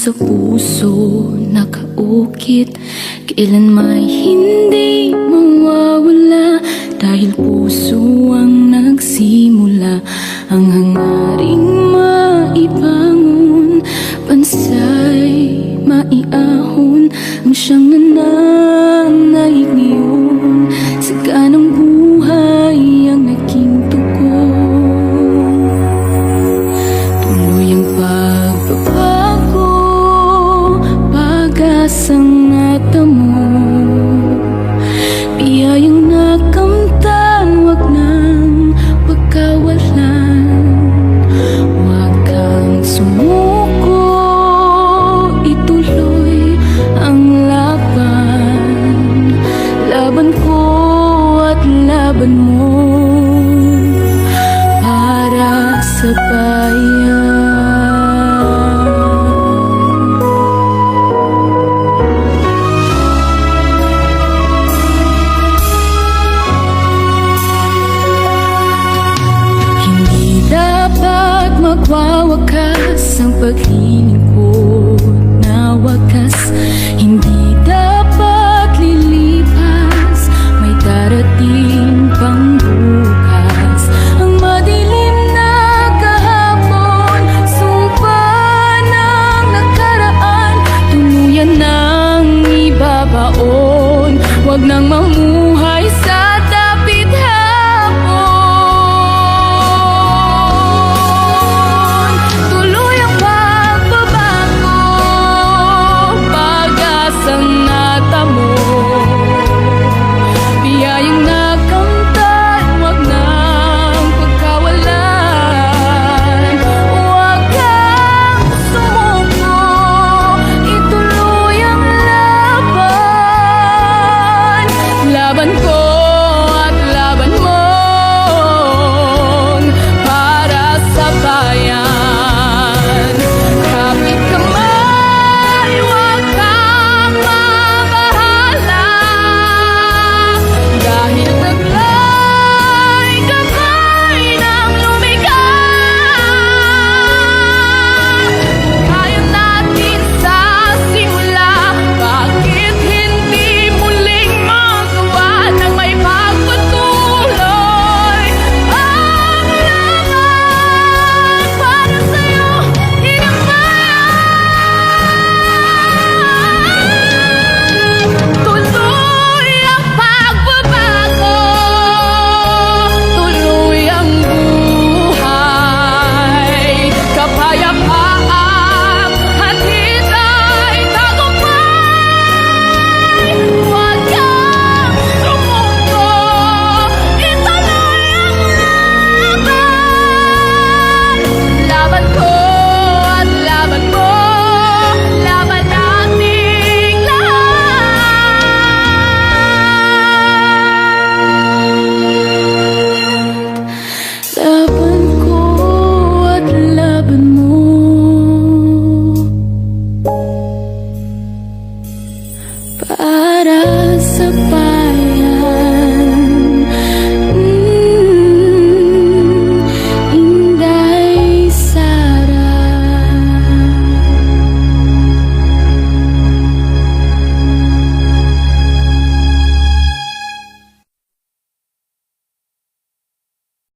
sa puso nakaukit, kailan may hindi mawawala. Dahil puso ang nagsimula, ang hangaring maibangon, bansay maiahon, ang siyang nananaig ngayon. Saganang buhay ang naging tugon, tuloy ang pagbabago, pag-asang natamo, biyayang nakamtan, wag nang pagkawalan. Wag kang sumuko, ituloy ang laban, laban ko at laban mo, para sa bayan. Dapat magwawakas ang pag